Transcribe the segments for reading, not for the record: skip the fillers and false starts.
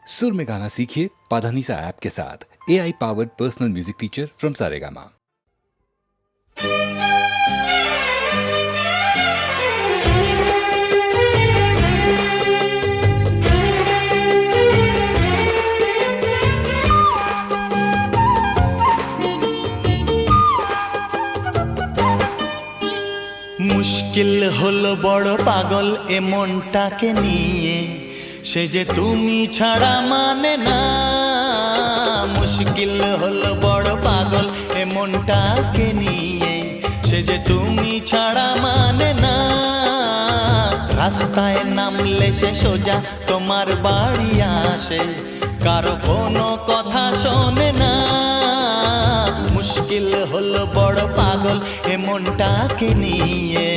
सुर में गाना सीखिए पाधानीसा ऐप के साथ। AI powered personal music teacher from Saregama. মুশকিল হলো বড় পাগল এ মনটাকে নিয়ে, সে যে তুমি ছাড়া মানে না। মুশকিল হলো বড় পাগল এ মনটাকে নিয়ে, সে যে তুমি ছাড়া মানে না। রাস্তায় নামলে সে সোজা তোমার বাড়ি আসে, কারো কোনো কথা শোনে না। মুশকিল হলো বড় পাগল এ মনটাকে নিয়ে।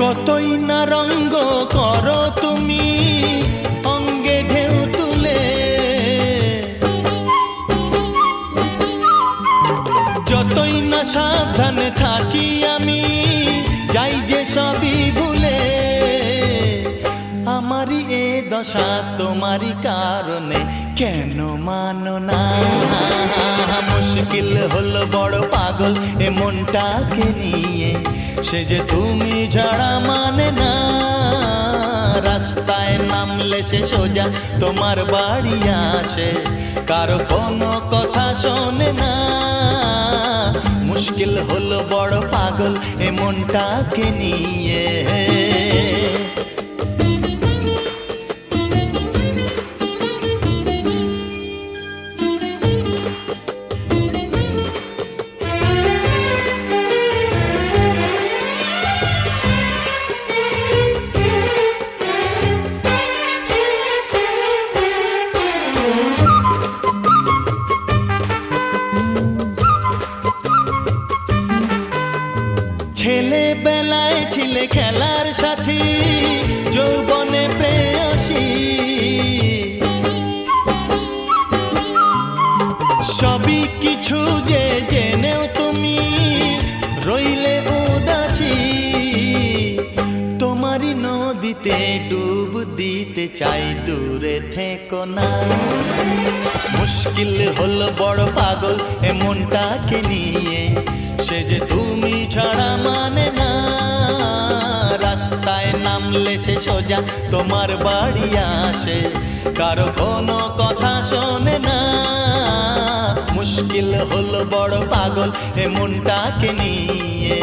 কতই না রঙ্গ করো তুমি অঙ্গে ঢেউ তুলে, যতই না সাবধানে থাকি আমি যাই যে সবই ভুলে। আমারই এ দশা তোমারই কারণে কেন মানো না। মুশকিল হলো বড় পাগল এ মনটাকে নিয়ে, সে যে তুমি ছাড়া মানে না। রাস্তায় নামলে সে সোজা তোমার বাড়ি আসে, কারো কোনো কথা শোনে না। মুশকিল হলো বড় পাগল এ মনটাকে নিয়ে। ছেলেবেলায় ছিলে খেলার সাথী, যৌবনে প্রেয়সী, সবই কিছু যে জেনেও তুমি রইলে উদাসী। তোমারই নদীতে ডুব দিতে চাই, দূরে থেকো না। মুশকিল হলো বড় পাগল এ মনটাকে নিয়ে, সে যে তুমি ছাড়া মানে না। রাস্তায় নামলে সে সোজা তোমার বাড়ি আসে, কারো কোনো কথা শোনে না। মুশকিল হলো বড় পাগল এ মনটাকে নিয়ে।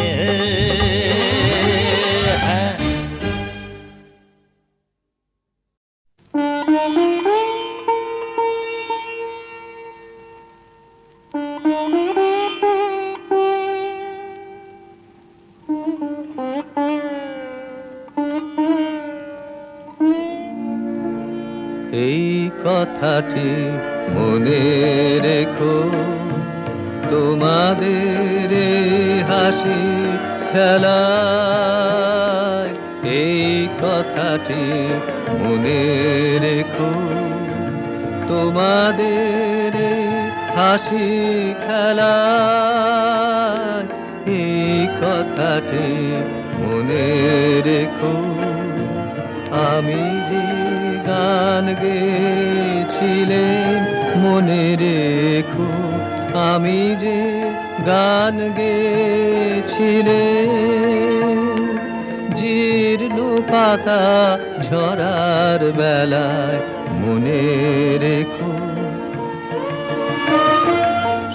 এই কথাটি মনে রেখো, তোমাদের হাসি খেলায়। এই কথাটি মনে রেখো, তোমাদের হাসি খেলায়। এই কথাটি মনে রেখো, আমি যে গান গেয়েছিলেন মনে রেখো, আমি যে গান গেয়েছিলেন। জীর্ণ পাতা ঝরার বেলায় মনে রেখো,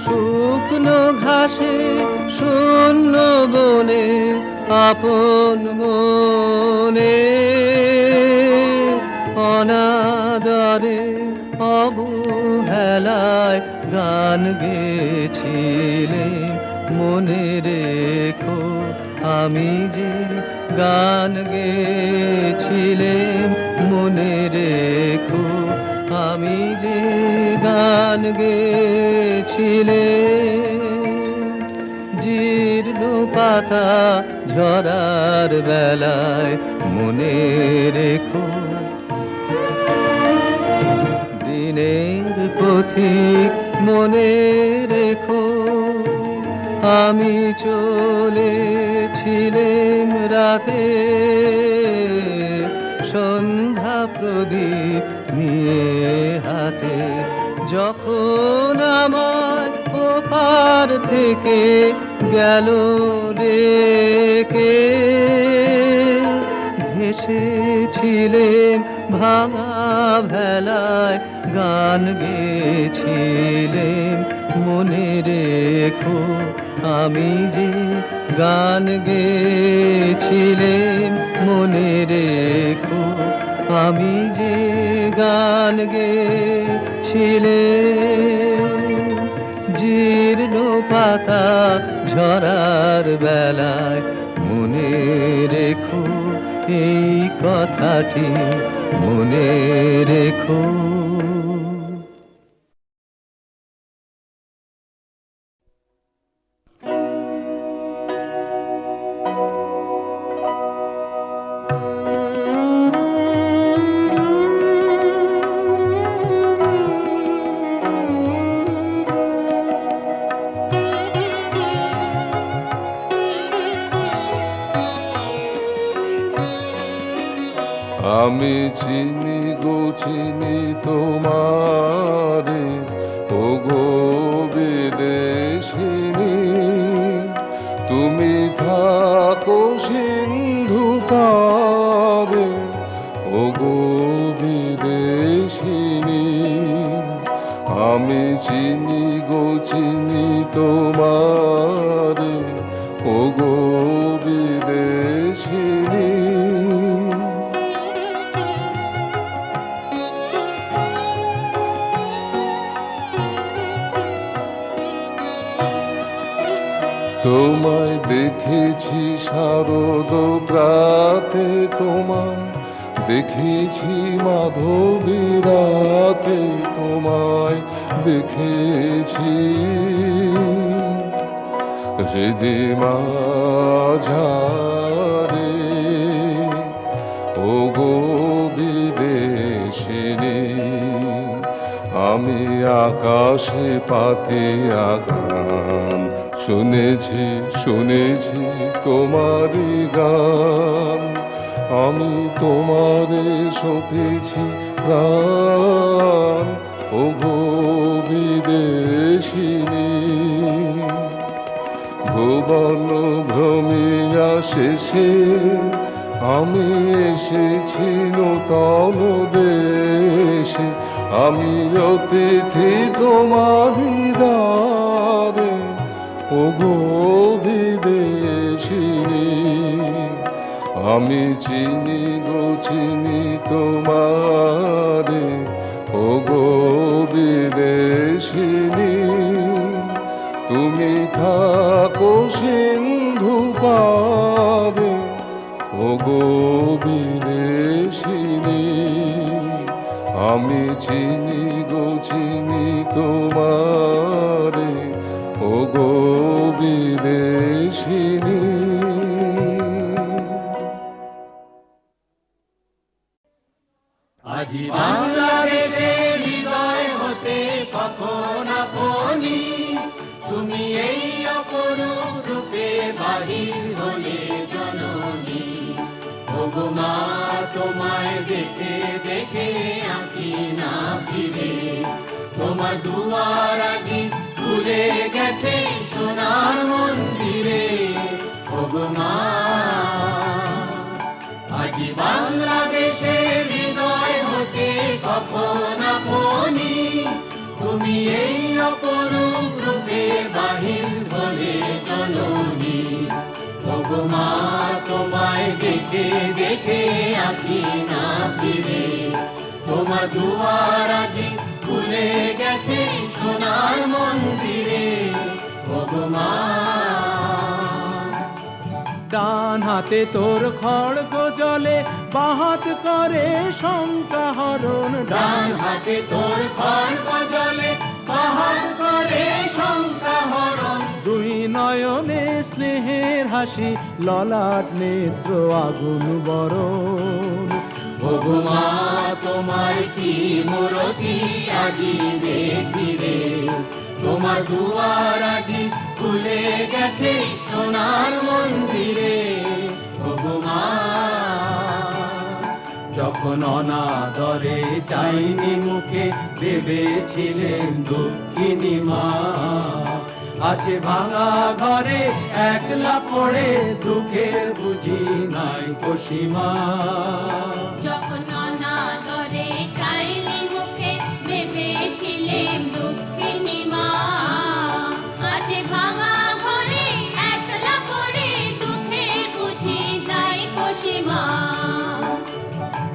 শুকনো ঘাসে শূন্য বনে আপন মনে অনাদরে অবহেলায় গান গেয়েছিলেন মনে রেখো, আমি যে গান গেয়েছিলেন মনে রেখো, আমি যে গান গেছিলে, জীর্ণ পাতা ঝরার বেলায় মনে রেখো, দিনের পথিক মনে রেখো, আমি চলেছিলাম রাতে সন্ধ্যা প্রদীপ নিয়ে হাতে, যখন আমার ওপার থেকে গেল ডেকে, ভেসেছিলেন ভাঙা ভেলায় গান গেয়েছিলেন, মনে রেখো আমি যে গান গেয়েছিলেন, মনে রেখো আমি যে গান গেয়েছিলেন, জীর্ণ পাতা ঝরার বেলায় মনে রেখো এই কথাটি, মনে রেখো। আমি চিনি গো চিনি তোমারে, ও গো বিদেশিনী, তুমি থাকো সিন্ধু পারে, ও গো বিদেশিনী। আমি চিনি গো চিনি তোমারে, ও গো বিদেশিনী। তোমায় দেখেছি শারদ প্রাতে, তোমায় দেখেছি মাধবী রাতে, তোমায় দেখেছি হৃদয় মাঝারে, ও গো বিদেশিনী। আমি আকাশে পাতে গান শুনেছি, শুনেছি তোমারই গান, আমি তোমারে সপেছি প্রাণ, ও গো বিদেশিনী। ভুবন ভ্রমিয়া শেষে আমি এসেছি নূতন দেশে, আমি অতিথি তোমারই দ্বারে, ও গো বিদেশিনী। আমি চিনি গো চিনি তোমারে, ও গো বিদেশিনী, তুমি থাকো সিন্ধু পারে, ও গো বিদেশিনী। আমি চিনি গো চিনি তোমারে, ও গো বিদেশিনী। আজি বাংলাদেশের হৃদয় হতে কখন আপনি তুমি এই অপরূপ রূপে বাহির হলে জননী। ওগো মা তোমায় দেখে দেখে আঁকি না ফিরে, তোমার দুয়ার আজি খুলে গেছে সোনার মন্দিরে। ওগো মা আজি বাংলাদেশের হৃদয় হতে কখন আপনি তুমি এই অপরূপ রূপে বাহির হলে জননী। ওগো মা তোমায় দেখে দেখে আঁকি না ফিরে, তোমার দুয়ার আজি খুলে গেছে সোনার মন্দিরে। ওগো মা ডান হাতে তোর খড়গ জলে, বাহাত করে শঙ্কা হরণ, ডান হাতে তোর খড়গ জলে বাহাত করে শঙ্কা হরণ। দুই নয়নে স্নেহের হাসি, ললাট নেত্র আগুন বরণ। ওগো মা তোমার কি মূরতি আজি দেখি রে, তোমার দুয়ার আজি খুলে গেছে সোনার মন্দিরে। ওগো মা যখন অনাদরে চাইনি মুখে, ভেবেছিলেন দুঃখিনী মা। আছে ভাঙা ঘরে একলা পড়ে, দুঃখের বুঝি নাই কসীমা। যখন অনাদরে চাইলি মুখে, ভেবেছিলেম দুঃখিনী মা। আছে ভাঙা ঘরে একলা পড়ে, দুঃখের বুঝি নাই কসীমা।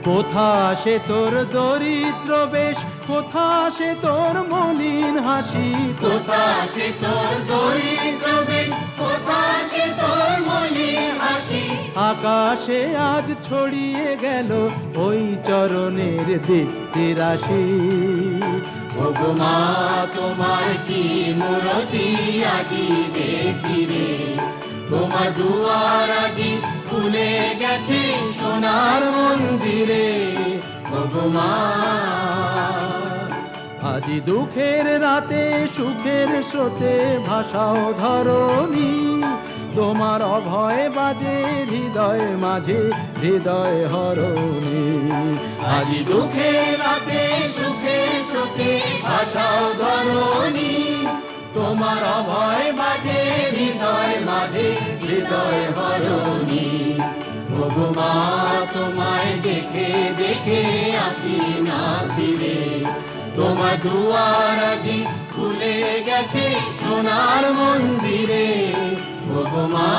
কোথা সে তোর দরিদ্র বেশ, কোথা সে তোর মলিন হাসি, কোথা সে তোর দরিদ্র বেশ, কোথা সে তোর মলিন হাসি। আকাশে আজ ছড়িয়ে গেল ওই চরণের দীপ্তি রাশি। ওগো মা তোমার কি মূরতি আজি দেখি রে, তোমার দুয়ার আজি খুলে গেছে সোনার মন্দিরে। ওগো মা আজি দুঃখের রাতে সুখের স্রোতে ভাষাও ধরণী, তোমার অভয় বাজে হৃদয় মাঝে হৃদয় হরণী। আজি দুঃখের রাতে সুখের স্রোতে ভাষাও ধরণী, তোমার অভয় বাজে হৃদয় মাঝে হৃদয় হরণী। ওগো মা তোমায় দেখে দেখে আঁকি না ফিরে, তোমার দুয়ার আজি খুলে গেছে সোনার মন্দিরে। ওগো মা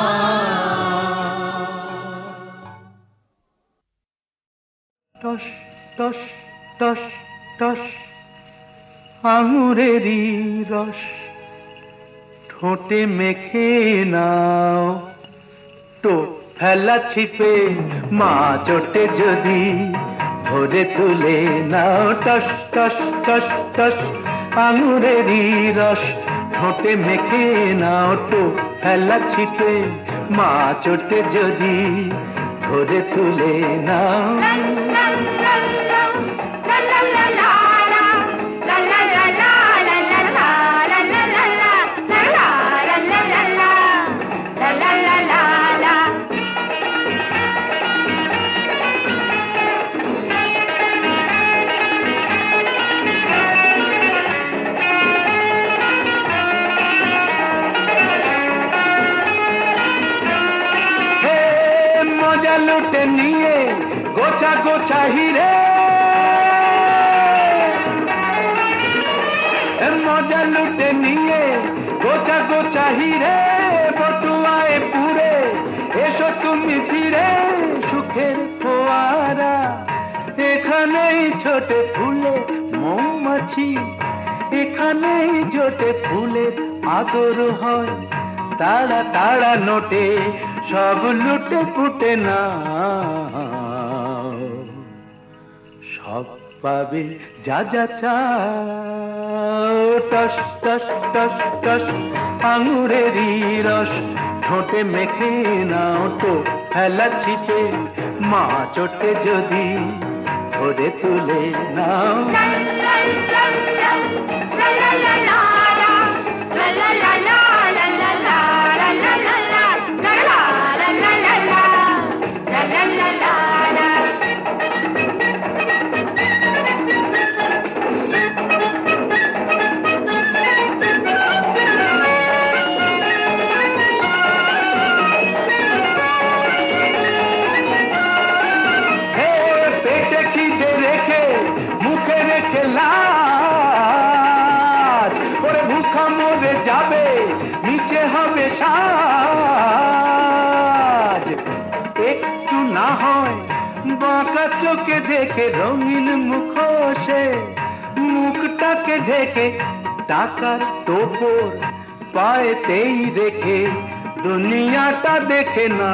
টস টস টস টস আঙুরেরই রস ঠোঁটে মেখে নাও, তো ফেলা ছিপে মা চোটে যদি ধরে তুলে নাও। টস টস টস টস আঙুরেরই রস ঠোঁটে মেখে নাও, তো ফেলা ছিপে মা চোটে যদি ধরে তুলে নাও। মজা লুটে নিয়ে গোছা গোছা হিরে, মজা লুটে নিয়ে গোছা গোছা হিরে, বটুয়ায় পুরে এসো তুমি ফিরে। সুখের ফোয়ারা এখানেই ছোটে ফুলে মৌমাছি, এখানেই জোটে ফুলের আদর হয়। তাড়া তাড়া নোটে সব লুটে ফুটে না, সব পাবে যা যা চাও। টস টস টস টস আঙুরেরই রস ঠোঁটে মেখে নাও, তো ফেলা ছিপে মা চোটে যদি ধরে তুলে নাও। পেটে খিদে রেখে মুখে রেখে লাজ, ওরে ভুখা মরে যাবে নিচে হবে সাজ। একটু না হয় বাঁকা চোখে দেখে রঙিন মুখোশে, মুখটাকে ঢেকে টাকার টোপর পায়েতেই রেখে দুনিয়াটা দেখে না।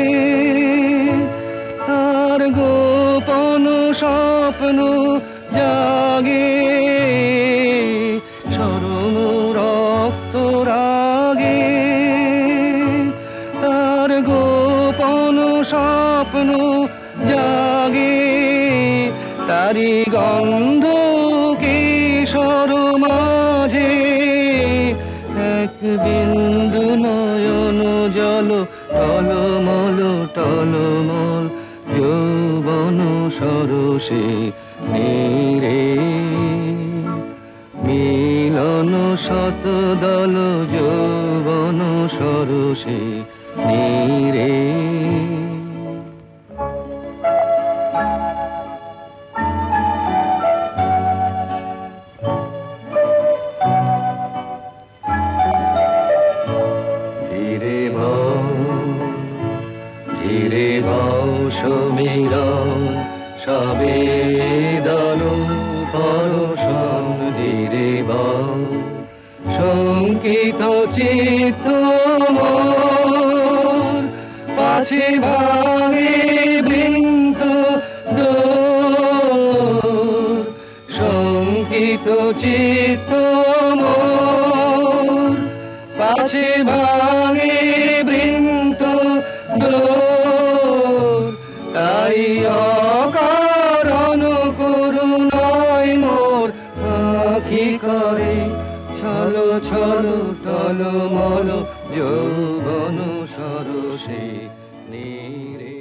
বিন্দু নয়ন জল টলমল টলমল যৌবন সরসে নীরে মিলন শত দল যৌবন সরসে নীরে ধীরে বাউ সমীরণ সবেদন পরশন ধীরে বাউ শঙ্কিত চিত্ত মোর পাছে ভাঙে বৃন্ত দোর শঙ্কিত চিত্ত মোর পাছে ভাঙে বৃন্ত দোর তাই অকারণ করুণায় মোর আঁখি করে ছলো ছলো টলমল যৌবন সরসে নীরে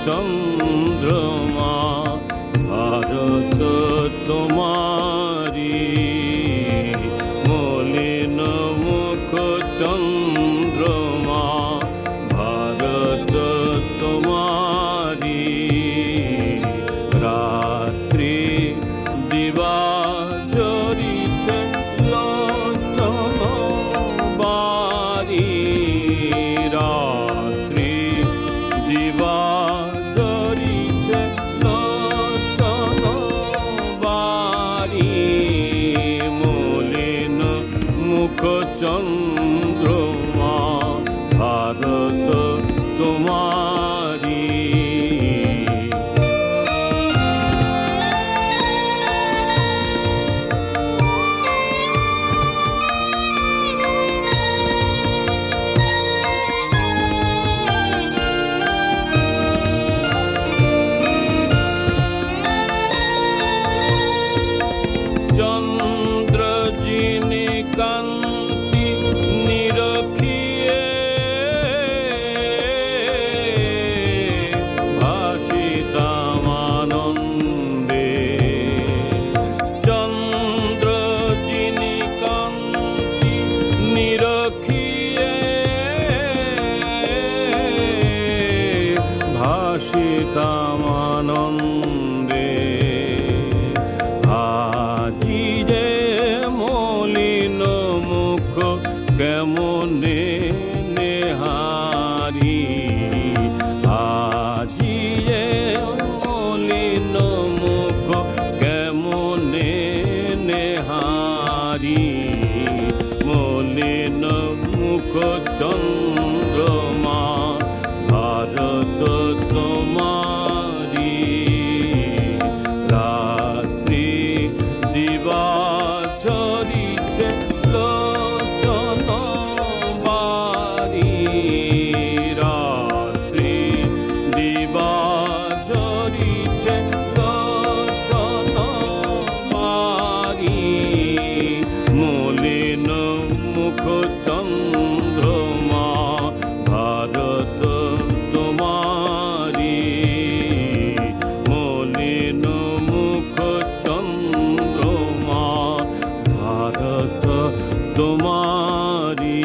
চন্দ্রমা ভারত তোমারি মলিন মুখ চন্দ্রমা ভারত তোমারি রাত্রি দিবা জরিছে লোচন বারি রাত্রি দিবা চন্দ্রমা ভারত তোমারি চন্দ্র যিনি কান্তি নিরখিয়ে ভাসিতামানন্দে চন্দ্র যিনি কান্তি নিরখিয়ে ভাসিতামানন্দে আজি যে মলিন মুখ কেমনে নেহারি আজি যে মলিন মুখ কেমনে নেহারি মলিন মুখ চন্দ্রমা ভারত তোমারি রাত্রি দিবা ঝরিছে লোচন বারি রাত্রি দিবা ঝরিছে লোচন বারি মলিন মুখ চন্দ্রমা ভারত তোমারি মলিন মুখ চন্দ্রমা ভারত তোমারি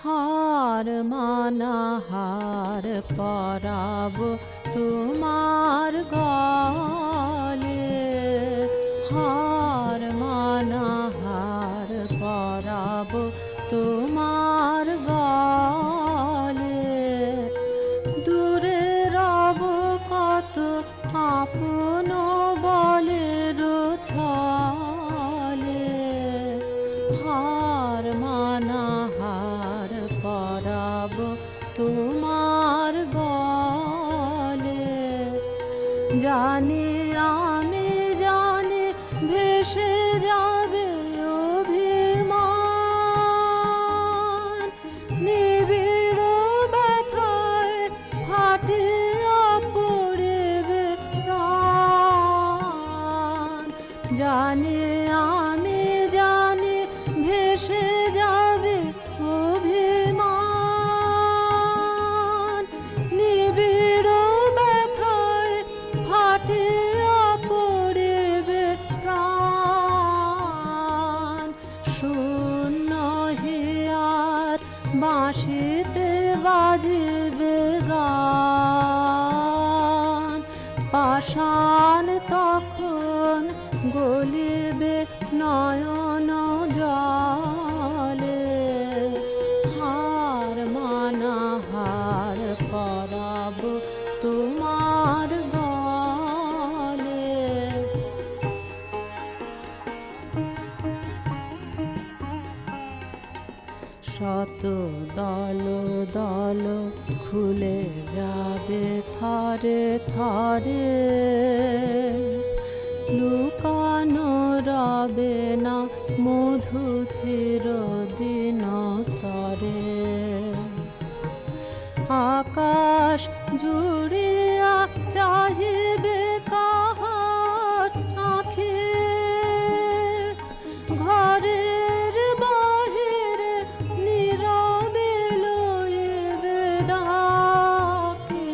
हार माना हार पराब तुम्हार गले हार माना हार पराब তোমার গলে। দূরে রব কত আপন বলের ছলে, হার মানা হার পরাব তোমার গলে। জানি আমি জানি ভেসে যাবে অভিমান, নিবিড় ব্যথায় ফাটিয়া পড়বে প্রাণ। জানি আমি জানি ভেসে যাবে অভিমান, নিবিড় ব্যথায় ফাটিয়া পড়বে প্রাণ। শূন্য হিয়ার বাঁশিতে বাজিবে গান, পাষাণ তখন গলিবে নয়ন জলে। হার মানা হার পরাব তোমার গলে। শত দল দল খুলে যাবে থরে থরে, লুকানো রবে না মধু চিরদিন তরে। আকাশ জুড়িয়া চাহিবে কাহার আঁখে, ঘরের বাহিরে নীরবে লইবে ডাকে।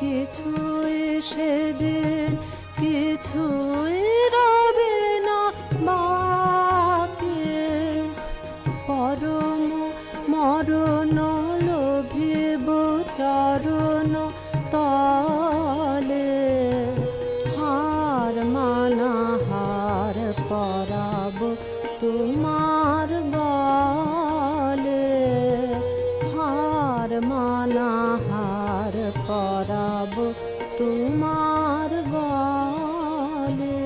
কিছুই সেদিন কিছুই রবে না বাকি, পরম মরণ লোভিব চরণ তলে। হার মানা হার পরাব তোমার গলে। হার মানা হার পরাব তোমার গলে।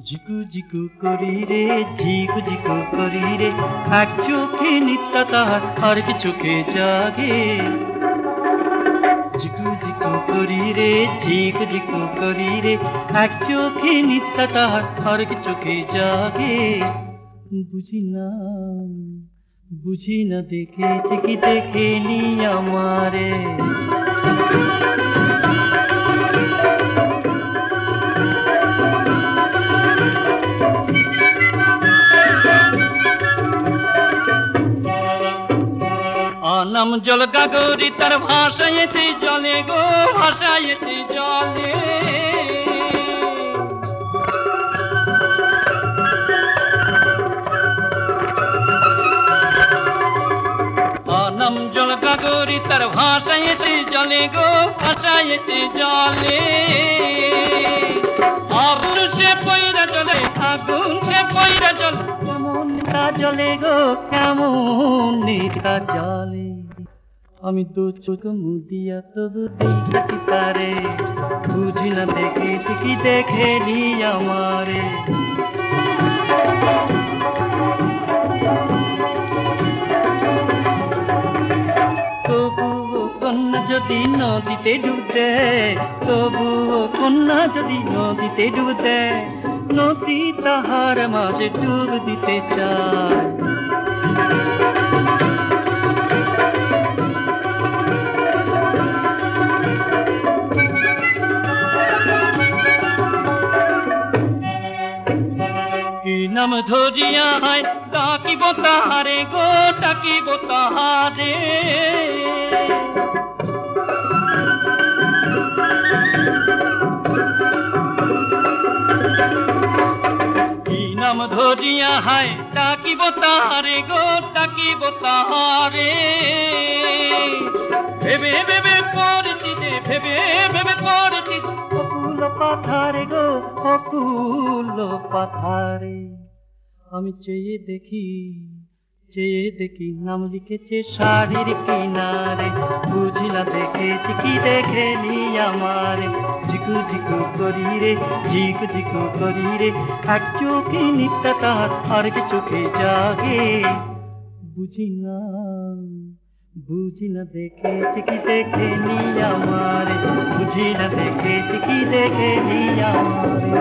জিকু জিকু করি রে ঝিকু ঝিকু করি রে, এক চোখে নিত্য তাহার আর কি চোখে জাগে। জিকু জিকু করি রে ঝিকু ঝিকু করি রে, এক চোখে নিত্য তাহার আর কি চোখে জাগে। বুঝি না দেখেছে কি দেখেনি আমারে। অনাম জল গাগরি তার ভাষায়েতে জলে গো, ভাষায়েতে জলে। অনাম জল গাগরি তার ভাষায়েতে জলে গো, ভাষায়েতে জলে। আগুন সে পয়রা জলে, আগুন সে পয়রা জল, কেমন তা জলে গো, কেমন তা জলে। আমি তো চোখ মুদিয়া তবু দেখেছি তারে, বুঝি না দেখেছি কি দেখেনি আমারে। তবুও কন্যা যদি নদীতে ডুব দেয়, তবুও কন্যা যদি নদীতে ডুব দেয়, নদী তাহার মাঝে ডুব দিতে চায়। কি নাম ধরিয়া হয় ডাকিব তাহারে গো, ডাকিব তাহারে। নাম ধরিয়া হায় ডাকিব তাহারে গো ডাকিব তাহারে ভেবে ভেবে পড়তি রে ভেবে ভেবে পড়তি অকুল পাথারে গো অকুল পাথারে আমি চেয়ে দেখি নাম লিখেছে শাড়ির কিনারে বুঝি না দেখেছি কি দেখে নি আমারে ঝিকু ঝিকু করি রে ঝিকু ঝিকু করি রে এক চোখে নিত্যা তাহার আর কি চোখে জাগে বুঝি না দেখেছি কি দেখে নি আমারে বুঝি না দেখেছি কি দেখে নি আমারে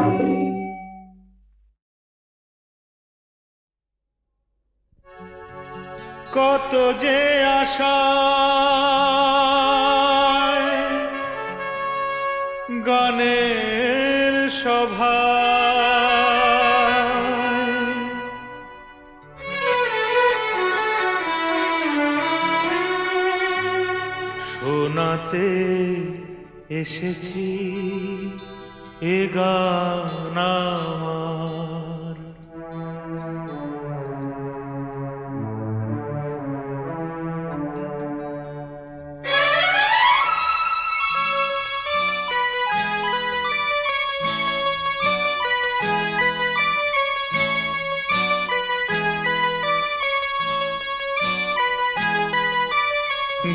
কত যে আশা গানের সভা শোনাতে এসেছি এ গান আমার।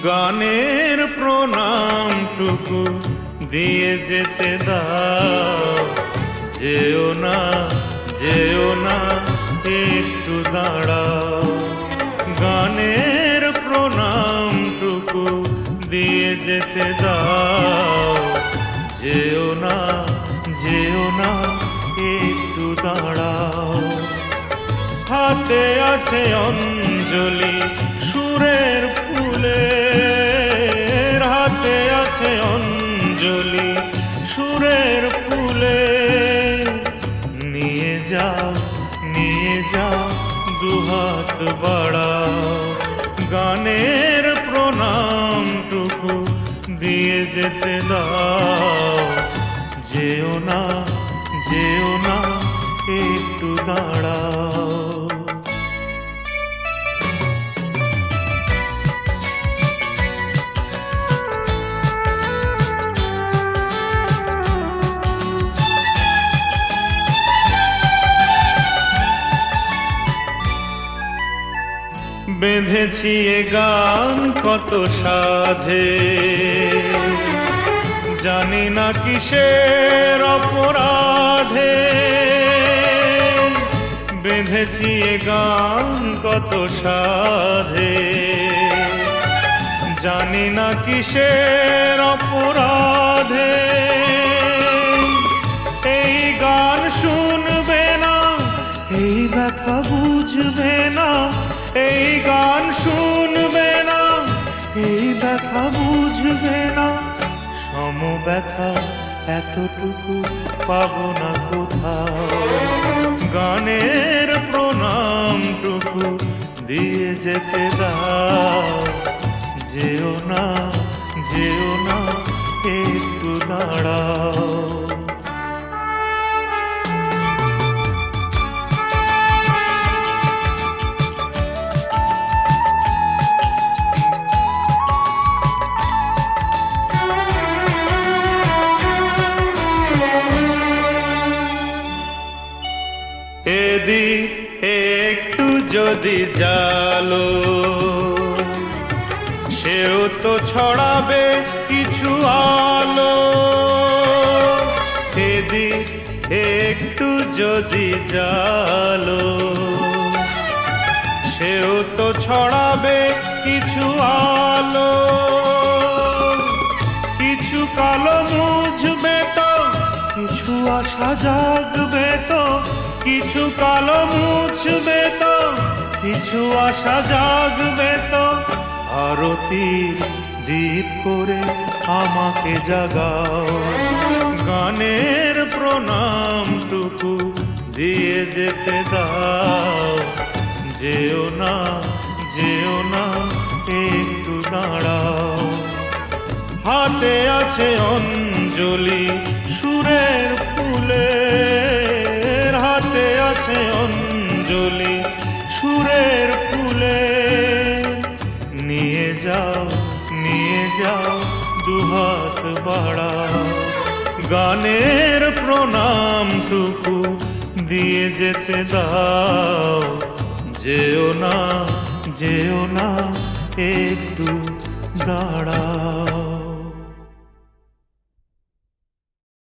গানের প্রণামটুকু দিয়ে যেতে দাও, যেও না একটু দাঁড়াও। গানের প্রণামটুকু দিয়ে যেতে দাও, যেও না একটু দাঁড়াও। হাতে আছে অঞ্জলি সুরের ফুলের, হাতে আছে অঞ্জলি সুরের ফুলে। নিয়ে যাও দুহাত বাড়াও। গানের প্রণামটুকু দিয়ে যেতে দাও, যেও না একটু দাঁড়াও। বেঁধেছি এ গান কত সাধে, জানি না কিসের অপরাধে। বেঁধেছি এ গান কত সাধে, জানি না কিসের অপরাধে। এই গান শুনবে না, এই ব্যথা বুঝবে না। এই গান শুনবে না, এই ব্যথা বুঝবে না। সম ব্যথা এতটুকু পাবো না কোথাও। গানের প্রণামটুকু দিয়ে যেতে দাও, যেও না একটু দাঁড়াও। এদিক একটু যদি জালো, সেও তো ছড়াবে কিছু আলো। এদিক একটু যদি জালো, সেও তো ছড়াবে কিছু আলো। কিছু কালো মুছবে তো, কিছু আশা জাগবে তো। কিছু কালো মুছবে তো, কিছু আশা জাগবে তো। আরতির দীপ করে আমাকে জাগাও। গানের প্রণামটুকু দিয়ে যেতে দাও, যেও না একটু দাঁড়াও। হাতে আছে অঞ্জলি সুরের ফুলের, হাতে আছে আছে অঞ্জলি সুরের ফুলে। নিয়ে যাও দুহাত বাড়াও, গানের প্রণামটুকু দিয়ে যেতে দাও। যেও না একটু দাঁড়াও।